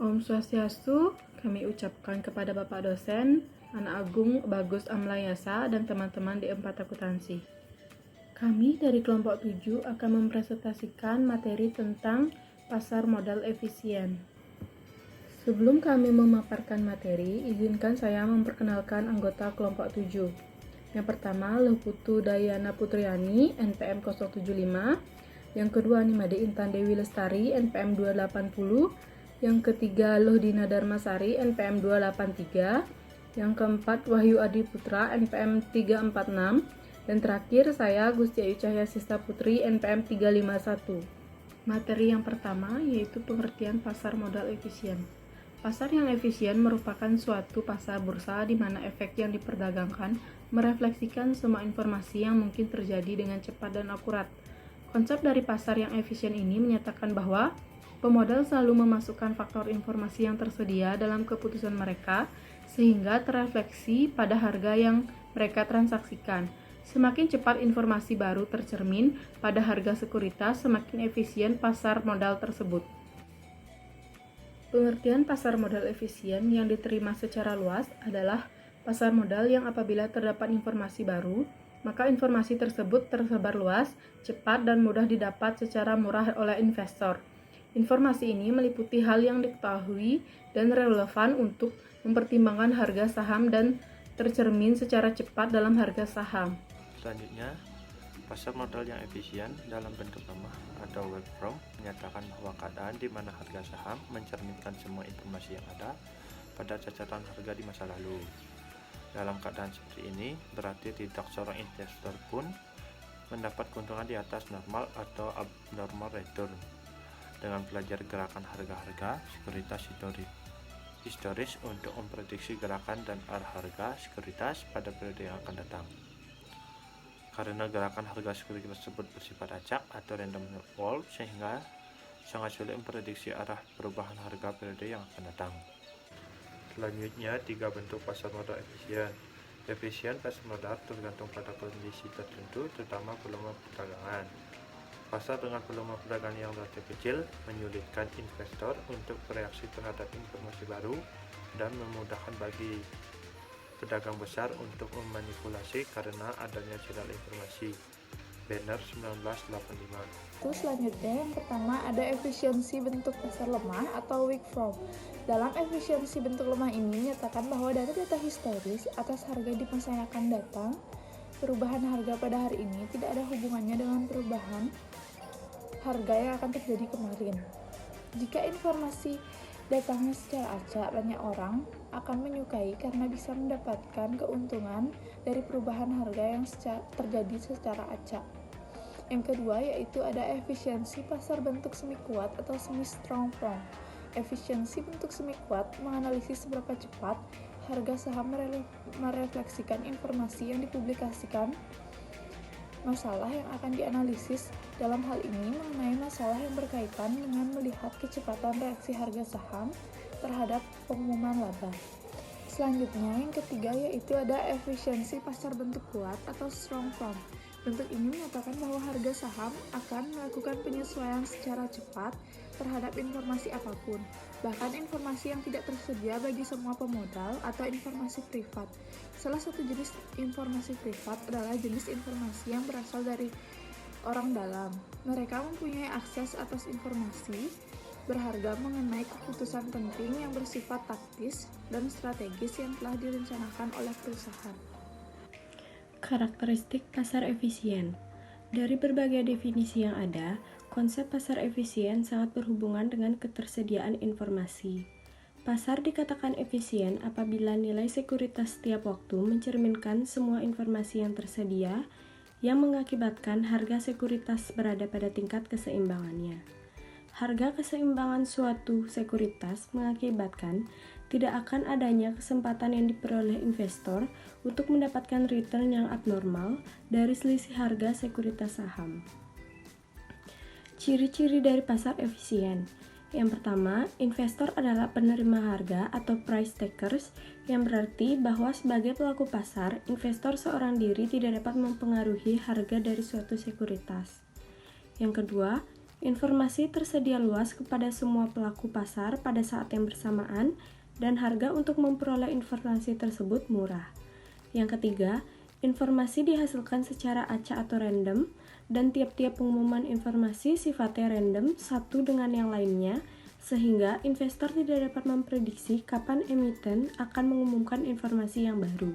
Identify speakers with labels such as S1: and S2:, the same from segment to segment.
S1: Om Swastiastu, kami ucapkan kepada Bapak dosen, Anak Agung Bagus Amlayasa, dan teman-teman di 4 akuntansi. Kami dari kelompok 7 akan mempresentasikan materi tentang pasar modal efisien. Sebelum kami memaparkan materi, izinkan saya memperkenalkan anggota kelompok 7. Yang pertama, Luputu Dayana Putriani, NPM 075. Yang kedua, Nimade Intan Dewi Lestari, NPM 280. Yang ketiga, Lohdina Darmasari, NPM 283. Yang keempat, Wahyu Adi Putra, NPM 346. Dan terakhir, saya Gusti Ayu Cahya Sista Putri, NPM 351. Materi yang pertama yaitu pengertian pasar modal efisien. Pasar yang efisien merupakan suatu pasar bursa di mana efek yang diperdagangkan merefleksikan semua informasi yang mungkin terjadi dengan cepat dan akurat. Konsep dari pasar yang efisien ini menyatakan bahwa pemodal selalu memasukkan faktor informasi yang tersedia dalam keputusan mereka sehingga terefleksi pada harga yang mereka transaksikan. Semakin cepat informasi baru tercermin pada harga sekuritas, semakin efisien pasar modal tersebut. Pengertian pasar modal efisien yang diterima secara luas adalah pasar modal yang apabila terdapat informasi baru, maka informasi tersebut tersebar luas, cepat, dan mudah didapat secara murah oleh investor. Informasi ini meliputi hal yang diketahui dan relevan untuk mempertimbangkan harga saham dan tercermin secara cepat dalam harga saham.
S2: Selanjutnya, pasar modal yang efisien dalam bentuk lemah atau weak from menyatakan bahwa keadaan di mana harga saham mencerminkan semua informasi yang ada pada catatan harga di masa lalu. Dalam keadaan seperti ini, berarti tidak seorang investor pun mendapat keuntungan di atas normal atau abnormal return. Dengan belajar gerakan harga-harga sekuritas historis untuk memprediksi gerakan dan arah harga sekuritas pada periode yang akan datang. Karena gerakan harga sekuritas tersebut bersifat acak atau random walk, sehingga sangat sulit memprediksi arah perubahan harga periode yang akan datang. Selanjutnya, 3 bentuk pasar modal efisien. Efisien pasar modal tergantung pada kondisi tertentu, terutama volume perdagangan. Pasar dengan volume perdagangan yang relatif kecil menyulitkan investor untuk bereaksi terhadap informasi baru dan memudahkan bagi pedagang besar untuk memanipulasi karena adanya channel informasi. Banner 1985.
S3: Selanjutnya, yang pertama ada efisiensi bentuk pasar lemah atau weak from. Dalam efisiensi bentuk lemah ini menyatakan bahwa dari data historis atas harga di masa yang akan datang, perubahan harga pada hari ini tidak ada hubungannya dengan perubahan harga yang akan terjadi kemarin. Jika informasi datangnya secara acak, banyak orang akan menyukai karena bisa mendapatkan keuntungan dari perubahan harga yang terjadi secara acak. Yang kedua yaitu ada efisiensi pasar bentuk semi kuat atau semi strong from. Efisiensi bentuk semi kuat menganalisis seberapa cepat harga saham merefleksikan informasi yang dipublikasikan. Masalah yang akan dianalisis dalam hal ini mengenai masalah yang berkaitan dengan melihat kecepatan reaksi harga saham terhadap pengumuman laba. Selanjutnya, yang ketiga yaitu ada efisiensi pasar bentuk kuat atau strong from. Bentuk ini menyatakan bahwa harga saham akan melakukan penyesuaian secara cepat terhadap informasi apapun, bahkan informasi yang tidak tersedia bagi semua pemodal atau informasi privat. Salah satu jenis informasi privat adalah jenis informasi yang berasal dari orang dalam. Mereka mempunyai akses atas informasi berharga mengenai keputusan penting yang bersifat taktis dan strategis yang telah direncanakan oleh perusahaan.
S4: Karakteristik pasar efisien. Dari berbagai definisi yang ada, konsep pasar efisien sangat berhubungan dengan ketersediaan informasi. Pasar dikatakan efisien apabila nilai sekuritas setiap waktu mencerminkan semua informasi yang tersedia yang mengakibatkan harga sekuritas berada pada tingkat keseimbangannya. Harga keseimbangan suatu sekuritas mengakibatkan tidak akan adanya kesempatan yang diperoleh investor untuk mendapatkan return yang abnormal dari selisih harga sekuritas saham. Ciri-ciri dari pasar efisien. Yang pertama, investor adalah penerima harga atau price takers, yang berarti bahwa sebagai pelaku pasar, investor seorang diri tidak dapat mempengaruhi harga dari suatu sekuritas. Yang kedua, Informasi tersedia luas kepada semua pelaku pasar pada saat yang bersamaan, dan harga untuk memperoleh informasi tersebut murah. Yang ketiga, informasi dihasilkan secara acak atau random, dan tiap-tiap pengumuman informasi sifatnya random satu dengan yang lainnya, sehingga investor tidak dapat memprediksi kapan emiten akan mengumumkan informasi yang baru.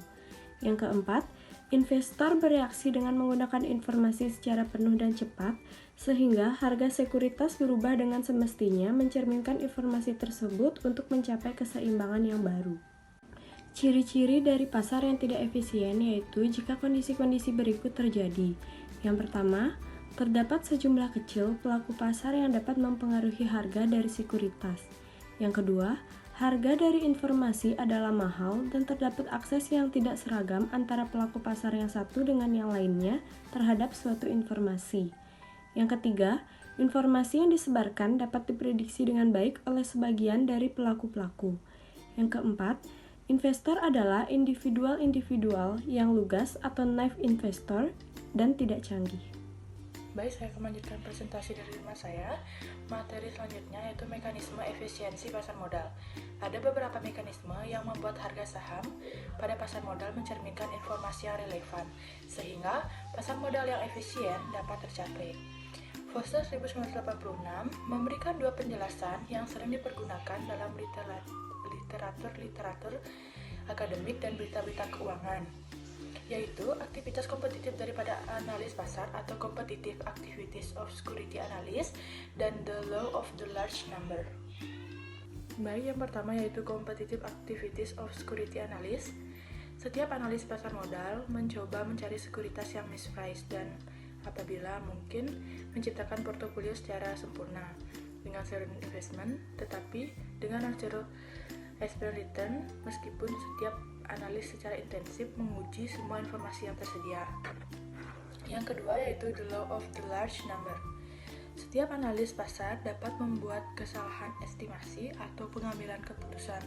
S4: Yang keempat, investor bereaksi dengan menggunakan informasi secara penuh dan cepat, sehingga harga sekuritas berubah dengan semestinya mencerminkan informasi tersebut untuk mencapai keseimbangan yang baru. Ciri-ciri dari pasar yang tidak efisien yaitu jika kondisi-kondisi berikut terjadi. Yang pertama, terdapat sejumlah kecil pelaku pasar yang dapat mempengaruhi harga dari sekuritas. Yang kedua, harga dari informasi adalah mahal dan terdapat akses yang tidak seragam antara pelaku pasar yang satu dengan yang lainnya terhadap suatu informasi. Yang ketiga, informasi yang disebarkan dapat diprediksi dengan baik oleh sebagian dari pelaku-pelaku. Yang keempat, investor adalah individual yang lugas atau naive investor dan tidak canggih.
S3: Baik, saya akan melanjutkan presentasi dari rumah saya. Materi selanjutnya yaitu mekanisme efisiensi pasar modal. Ada beberapa mekanisme yang membuat harga saham pada pasar modal mencerminkan informasi yang relevan, sehingga pasar modal yang efisien dapat tercapai. Foster 1986 memberikan dua penjelasan yang sering dipergunakan dalam literatur akademik dan berita-berita keuangan, yaitu aktivitas kompetitif daripada analis pasar atau competitive activities of security analyst dan the law of the large number. Baik, yang pertama yaitu competitive activities of security analyst. Setiap analis pasar modal mencoba mencari sekuritas yang mispriced dan apabila mungkin menciptakan portofolio secara sempurna dengan certain investment, tetapi dengan natural expected return, meskipun setiap analis secara intensif menguji semua informasi yang tersedia. Yang kedua yaitu the law of the large number. Setiap analis pasar dapat membuat kesalahan estimasi atau pengambilan keputusan,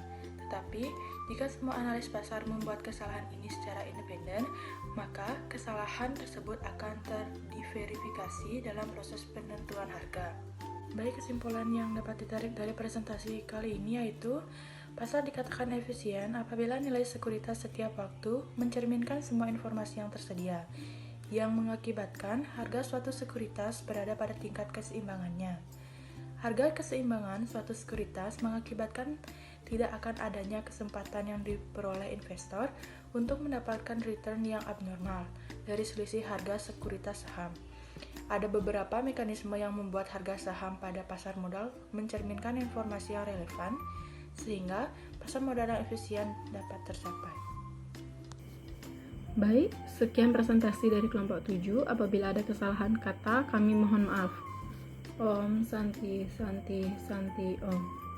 S3: tetapi jika semua analis pasar membuat kesalahan ini secara independen, maka kesalahan tersebut akan terdiverifikasi dalam proses penentuan harga. Baik, kesimpulan yang dapat ditarik dari presentasi kali ini yaitu pasar dikatakan efisien apabila nilai sekuritas setiap waktu mencerminkan semua informasi yang tersedia, yang mengakibatkan harga suatu sekuritas berada pada tingkat keseimbangannya. Harga keseimbangan suatu sekuritas mengakibatkan tidak akan adanya kesempatan yang diperoleh investor untuk mendapatkan return yang abnormal dari selisih harga sekuritas saham. Ada beberapa mekanisme yang membuat harga saham pada pasar modal mencerminkan informasi yang relevan, sehingga pasar modal yang efisien dapat tercapai.
S1: Baik, sekian presentasi dari kelompok 7. Apabila ada kesalahan kata, kami mohon maaf. Om Santi Santi Santi Om.